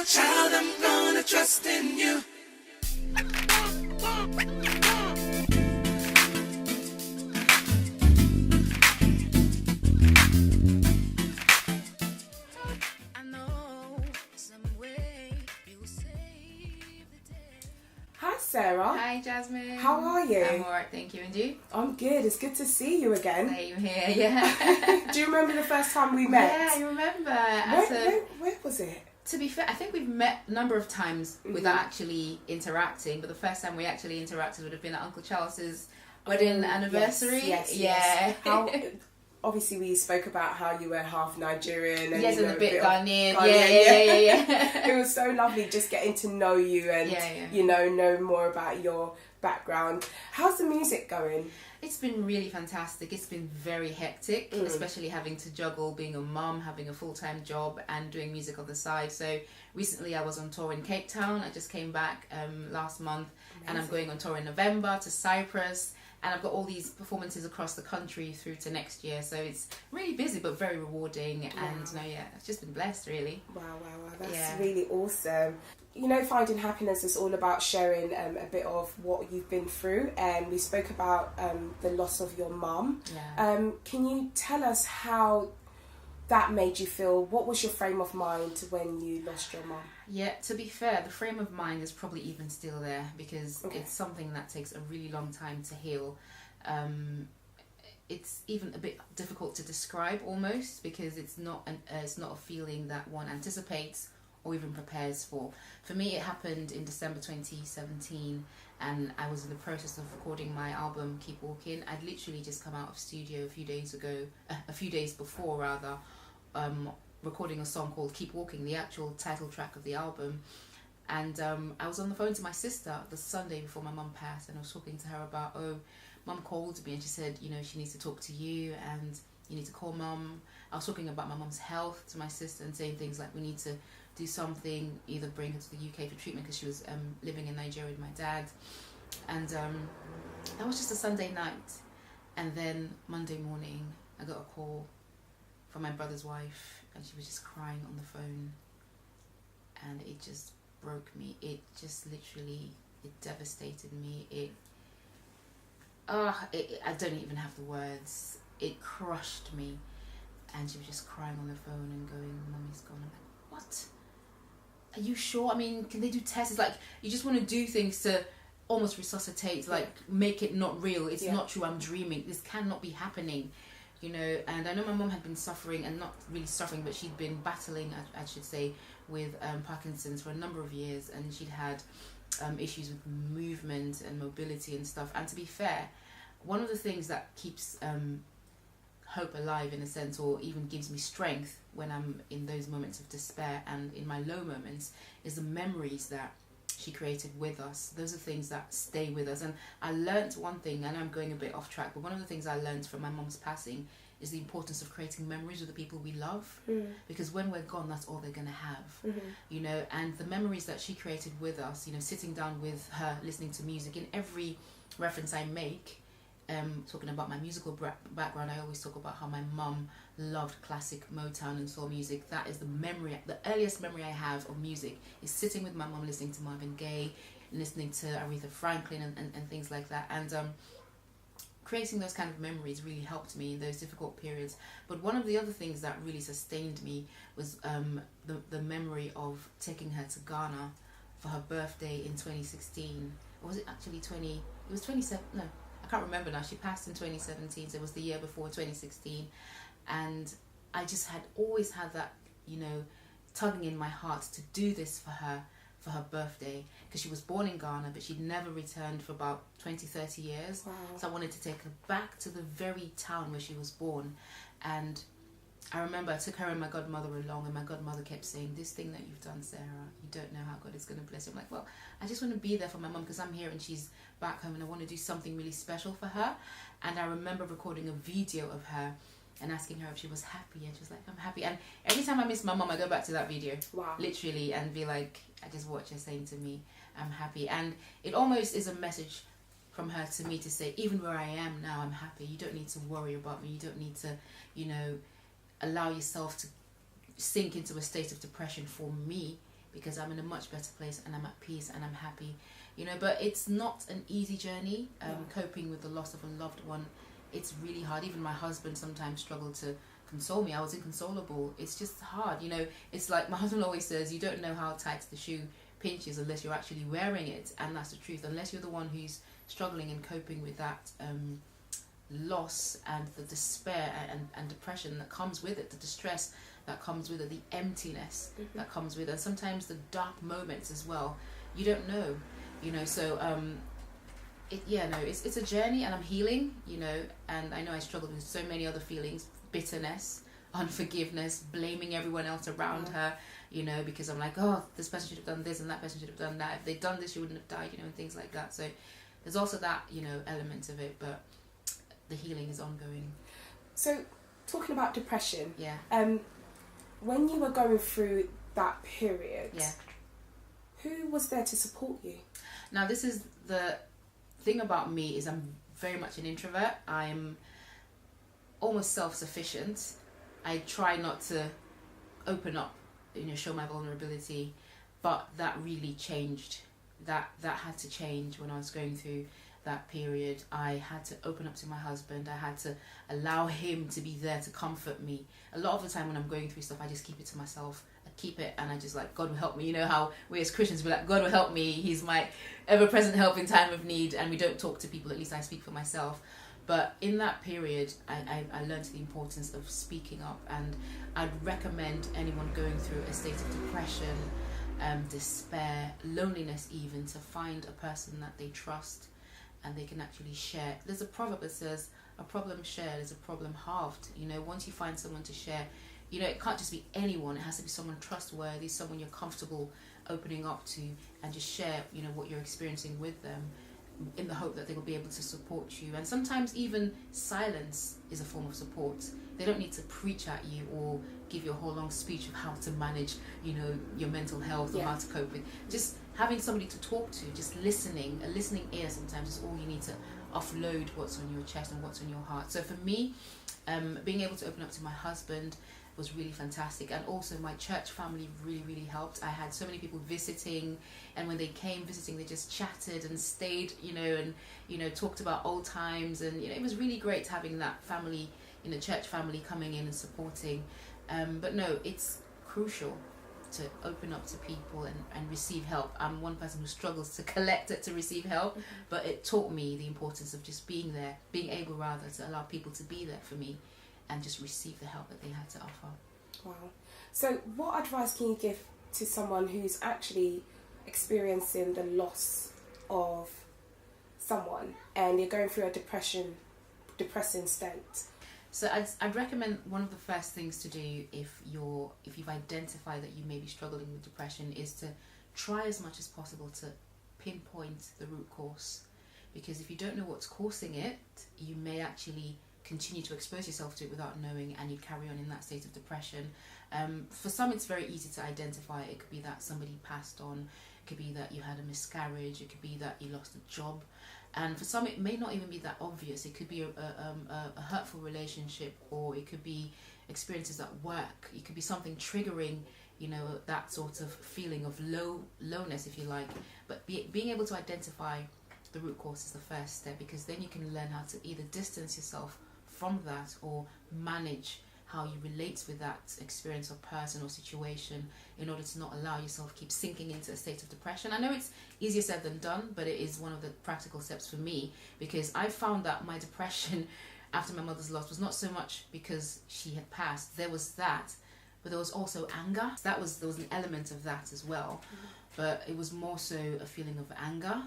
child, I'm gonna trust in you. Hi Sarah. Hi Jasmine. How are you? I'm alright, thank you. And you? I'm good. It's good to see you again. Same here, yeah. Do you remember the first time we met? Yeah, I remember. Where was it? To be fair, I think we've met a number of times without actually interacting, but the first time we actually interacted would have been at Uncle Charles's wedding anniversary. Yes. How, obviously we spoke about how you were half Nigerian and yes, you and know, a bit Ghanaian. Yeah. It was so lovely just getting to know you and you know more about your background. How's the music going? It's been really fantastic. It's been very hectic, especially having to juggle being a mum, having a full-time job and doing music on the side. So recently I was on tour in Cape Town. I just came back last month. Amazing. And I'm going on tour in November to Cyprus. And I've got all these performances across the country through to next year. So it's really busy but very rewarding. Wow. And I've just been blessed really. Wow. That's really awesome. You know, Finding Happiness is all about sharing a bit of what you've been through, and we spoke about the loss of your mum. Yeah. Can you tell us how that made you feel? What was your frame of mind when you lost your mum? Yeah, to be fair, the frame of mind is probably even still there because it's something that takes a really long time to heal. It's even a bit difficult to describe almost because it's not a feeling that one anticipates or even prepares for. For me, it happened in December 2017 and I was in the process of recording my album Keep Walking. I'd literally just come out of studio a few days before, recording a song called Keep Walking, the actual title track of the album. And I was on the phone to my sister the Sunday before my mum passed, and I was talking to her about, mum called me and she said, you know, she needs to talk to you and you need to call mum. I was talking about my mum's health to my sister and saying things like we need to do something, either bring her to the UK for treatment because she was living in Nigeria with my dad. And that was just a Sunday night. And then Monday morning, I got a call from my brother's wife and she was just crying on the phone. And it just broke me. It just literally, it devastated me. I don't even have the words. It crushed me. And she was just crying on the phone and going, Mummy's gone. I'm like, what? Are you sure? I mean, can they do tests? It's like, you just want to do things to almost resuscitate, like make it not real. It's not true, I'm dreaming. This cannot be happening, you know. And I know my mum had been suffering, and not really suffering, but she'd been battling, I should say, with Parkinson's for a number of years. And she'd had issues with movement and mobility and stuff. And to be fair, one of the things that keeps hope alive in a sense, or even gives me strength when I'm in those moments of despair and in my low moments, is the memories that she created with us. Those are things that stay with us. And I learnt one thing, and I'm going a bit off track, but one of the things I learnt from my mum's passing is the importance of creating memories with the people we love, because when we're gone, that's all they're going to have, you know. And the memories that she created with us, you know, sitting down with her, listening to music. In every reference I make, talking about my musical background, I always talk about how my mum loved classic Motown and soul music. That is the memory, the earliest memory I have of music is sitting with my mum, listening to Marvin Gaye, listening to Aretha Franklin and things like that. And creating those kind of memories really helped me in those difficult periods. But one of the other things that really sustained me was the memory of taking her to Ghana for her birthday in 2016. Or was it actually 27? No, I can't remember now. She passed in 2017, so it was the year before 2016. And I just had always had that, you know, tugging in my heart to do this for her birthday, because she was born in Ghana, but she'd never returned for about 20-30 years. Wow. So I wanted to take her back to the very town where she was born. And I remember I took her and my godmother along, and my godmother kept saying, this thing that you've done, Sarah, you don't know how God is going to bless you. I'm like, well, I just want to be there for my mum because I'm here and she's back home, and I want to do something really special for her. And I remember recording a video of her and asking her if she was happy, and she was like, I'm happy. And every time I miss my mum, I go back to that video, literally, and be like, I just watch her saying to me, I'm happy. And it almost is a message from her to me to say, even where I am now, I'm happy. You don't need to worry about me. You don't need to, you know, allow yourself to sink into a state of depression for me, because I'm in a much better place and I'm at peace and I'm happy, you know. But it's not an easy journey, coping with the loss of a loved one. It's really hard. Even my husband sometimes struggled to console me. I was inconsolable. It's just hard, you know. It's like my husband always says, you don't know how tight the shoe pinches unless you're actually wearing it, and that's the truth. Unless you're the one who's struggling and coping with that loss and the despair and depression that comes with it, the distress that comes with it, the emptiness that comes with it, and sometimes the dark moments as well, you don't know, you know. So it's a journey, and I'm healing, you know. And I know I struggled with so many other feelings: bitterness, unforgiveness, blaming everyone else around her, you know, because I'm like, oh, this person should have done this and that person should have done that. If they'd done this, she wouldn't have died, you know, and things like that. So there's also that, you know, element of it, but the healing is ongoing. So talking about depression, yeah, when you were going through that period, yeah, who was there to support you? Now, this is the thing about me, is I'm very much an introvert. I'm almost self-sufficient. I try not to open up, you know, show my vulnerability, but that really changed. That had to change when I was going through that period. I had to open up to my husband. I had to allow him to be there to comfort me. A lot of the time when I'm going through stuff, I just keep it to myself. I keep it and I just like, God will help me. You know how we as Christians, we're like, God will help me. He's my ever-present help in time of need. And we don't talk to people, at least I speak for myself. But in that period, I learned the importance of speaking up, and I'd recommend anyone going through a state of depression, despair, loneliness even, to find a person that they trust and they can actually share. There's a proverb that says, a problem shared is a problem halved. You know, once you find someone to share, you know, it can't just be anyone. It has to be someone trustworthy, someone you're comfortable opening up to, and just share, you know, what you're experiencing with them, in the hope that they will be able to support you. And sometimes even silence is a form of support. They don't need to preach at you or give you a whole long speech of how to manage, you know, your mental health or how to cope with. Just having somebody to talk to, just listening, a listening ear sometimes is all you need to offload what's on your chest and what's on your heart. So for me, being able to open up to my husband was really fantastic, and also my church family really helped. I had so many people visiting, and when they came visiting, they just chatted and stayed, you know, and, you know, talked about old times, and, you know, it was really great having that family, you know, church family coming in and supporting. But no, it's crucial to open up to people and receive help. I'm one person who struggles to collect it, to receive help, but it taught me the importance of just being there, being able rather to allow people to be there for me and just receive the help that they had to offer. Wow. So what advice can you give to someone who's actually experiencing the loss of someone and you're going through a depressing state? So I'd recommend one of the first things to do if you've identified that you may be struggling with depression is to try as much as possible to pinpoint the root cause. Because if you don't know what's causing it, you may actually continue to expose yourself to it without knowing, and you carry on in that state of depression. For some, it's very easy to identify. It could be that somebody passed on, it could be that you had a miscarriage, it could be that you lost a job, and for some it may not even be that obvious. It could be a hurtful relationship, or it could be experiences at work. It could be something triggering, you know, that sort of feeling of lowness, if you like. But being able to identify the root cause is the first step, because then you can learn how to either distance yourself from that or manage how you relate with that experience or person or situation in order to not allow yourself keep sinking into a state of depression. I know it's easier said than done, but it is one of the practical steps for me, because I found that my depression after my mother's loss was not so much because she had passed. There was that, but there was also anger. There was an element of that as well, but it was more so a feeling of anger,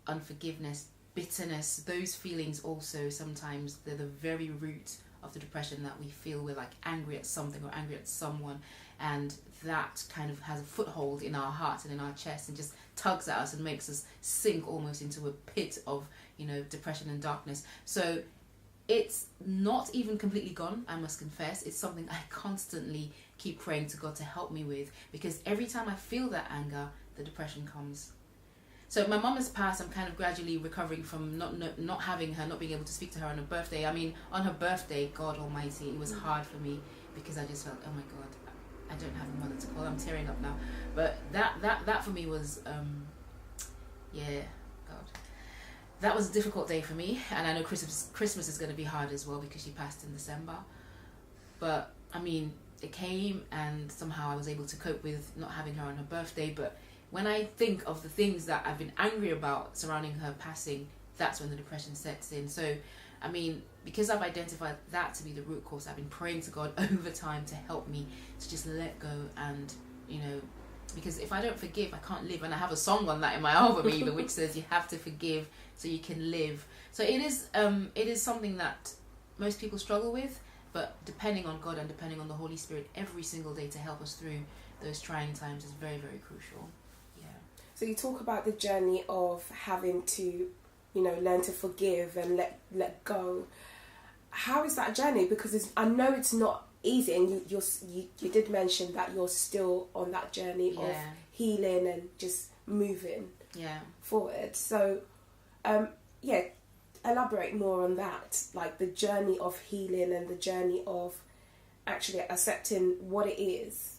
unforgiveness, bitterness. Those feelings also, sometimes they're the very root of the depression, that we feel we're like angry at something or angry at someone, and that kind of has a foothold in our heart and in our chest and just tugs at us and makes us sink almost into a pit of, you know, depression and darkness. So it's not even completely gone, I must confess. It's something I constantly keep praying to God to help me with, because every time I feel that anger, the depression comes. So my mum has passed. I'm kind of gradually recovering from not having her, not being able to speak to her on her birthday. I mean, on her birthday, God Almighty, it was hard for me, because I just felt, oh my God, I don't have a mother to call. I'm tearing up now. But that for me was yeah, God, that was a difficult day for me. And I know Christmas is going to be hard as well because she passed in December. But I mean, it came, and somehow I was able to cope with not having her on her birthday. But when I think of the things that I've been angry about surrounding her passing, that's when the depression sets in. So, I mean, because I've identified that to be the root cause, I've been praying to God over time to help me to just let go. And, you know, because if I don't forgive, I can't live. And I have a song on that in my album even, which says you have to forgive so you can live. So it is something that most people struggle with, but depending on God and depending on the Holy Spirit every single day to help us through those trying times is very, very crucial. Yeah. So you talk about the journey of having to, you know, learn to forgive and let go. How is that journey? Because I know it's not easy, and you did mention that you're still on that journey of healing and just moving forward. So, elaborate more on that, like the journey of healing and the journey of actually accepting what it is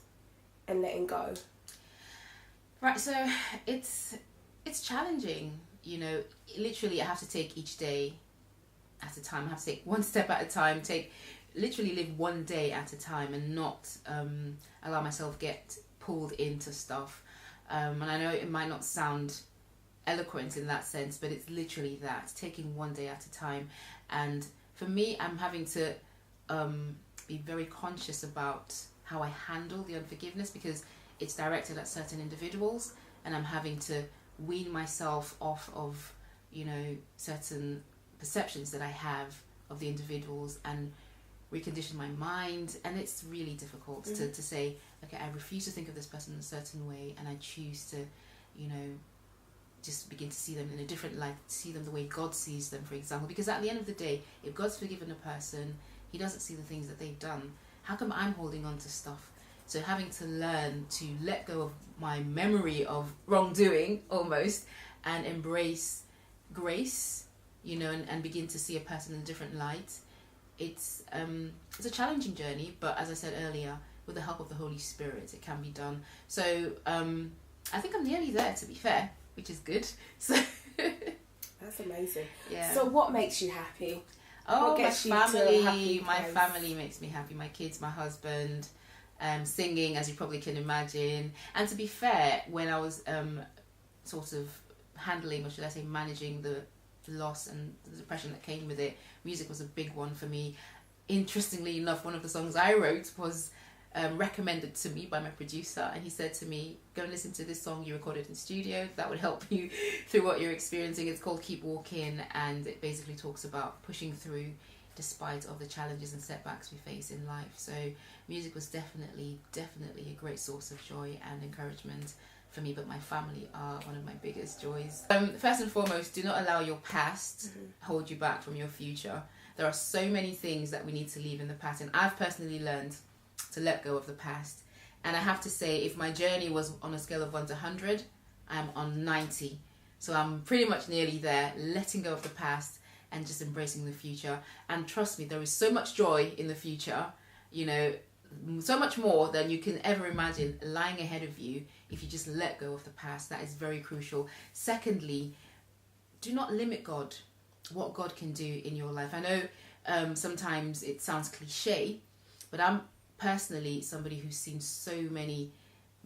and letting go. Right, so it's challenging, you know. Literally, I have to take each day at a time. I have to take one step at a time. Literally live one day at a time, and not allow myself get pulled into stuff. And I know it might not sound eloquent in that sense, but it's literally that, taking one day at a time. And for me, I'm having to be very conscious about how I handle the unforgiveness, because it's directed at certain individuals, and I'm having to wean myself off of, you know, certain perceptions that I have of the individuals and recondition my mind. And it's really difficult to say, okay, I refuse to think of this person in a certain way, and I choose to, you know, just begin to see them in a different light, see them the way God sees them, for example. Because at the end of the day, if God's forgiven a person, he doesn't see the things that they've done. How come I'm holding on to stuff? So having to learn to let go of my memory of wrongdoing almost, and embrace grace, you know, and begin to see a person in a different light. It's a challenging journey, but as I said earlier, with the help of the Holy Spirit, it can be done. So I think I'm nearly there, to be fair, which is good. So that's amazing. Yeah. So what makes you happy? Oh, my family. My family makes me happy. My kids, my husband, singing, as you probably can imagine. And to be fair, when I was sort of handling, or should I say managing the loss and the depression that came with it, music was a big one for me. Interestingly enough, one of the songs I wrote was recommended to me by my producer, and he said to me, go and listen to this song you recorded in studio, that would help you through what you're experiencing. It's called Keep Walking, and it basically talks about pushing through despite of the challenges and setbacks we face in life. So music was definitely a great source of joy and encouragement for me, but my family are one of my biggest joys. First and foremost, do not allow your past hold you back from your future. There are so many things that we need to leave in the past, and I've personally learned to let go of the past. And I have to say, if my journey was on a scale of 1 to 100, I'm on 90. So I'm pretty much nearly there, letting go of the past and just embracing the future. And trust me, there is so much joy in the future, you know, so much more than you can ever imagine lying ahead of you if you just let go of the past. That is very crucial. Secondly, do not limit God, what God can do in your life. I know sometimes it sounds cliche, but I'm personally somebody who's seen so many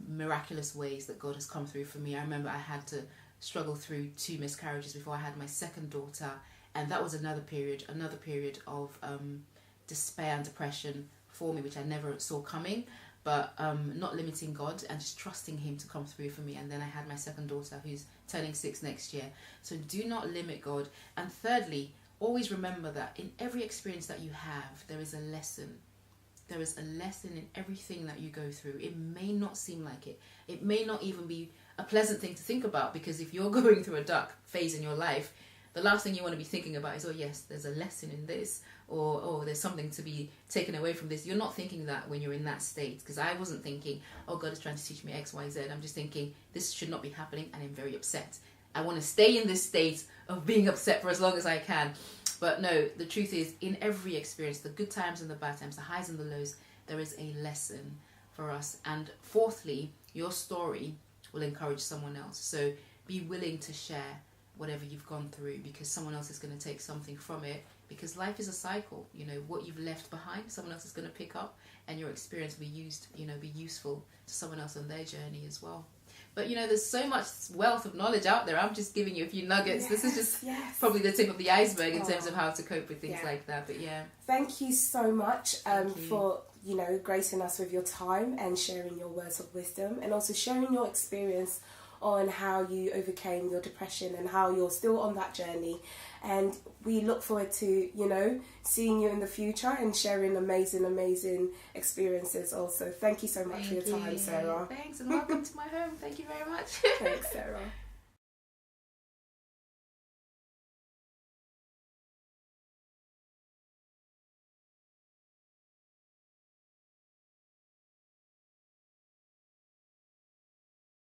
miraculous ways that God has come through for me. I remember I had to struggle through 2 miscarriages before I had my second daughter, and that was another period of despair and depression for me, which I never saw coming. But not limiting God and just trusting him to come through for me. And then I had my second daughter, who's turning 6 next year. So do not limit God. And thirdly, always remember that in every experience that you have, there is a lesson. There is a lesson in everything that you go through. It may not seem like it. It may not even be a pleasant thing to think about, because if you're going through a dark phase in your life, the last thing you want to be thinking about is, oh yes, there's a lesson in this, or oh, there's something to be taken away from this. You're not thinking that when you're in that state, because I wasn't thinking, oh, God is trying to teach me X, Y, Z. I'm just thinking, this should not be happening, and I'm very upset. I want to stay in this state of being upset for as long as I can. But no, the truth is, in every experience, the good times and the bad times, the highs and the lows, there is a lesson for us. And fourthly, your story will encourage someone else. So be willing to share whatever you've gone through, because someone else is going to take something from it, because life is a cycle. You know, what you've left behind, someone else is going to pick up, and your experience will be used, you know, be useful to someone else on their journey as well. But, you know, there's so much wealth of knowledge out there. I'm just giving you a few nuggets. This is just probably the tip of the iceberg in terms of how to cope with things like that. But yeah. Thank you so much for, you know, gracing us with your time and sharing your words of wisdom, and also sharing your experience on how you overcame your depression and how you're still on that journey. And we look forward to, you know, seeing you in the future and sharing amazing experiences also. Thank you so much for your time, Sarah. Thanks, and welcome to my home. Thank you very much. Thanks, Sarah.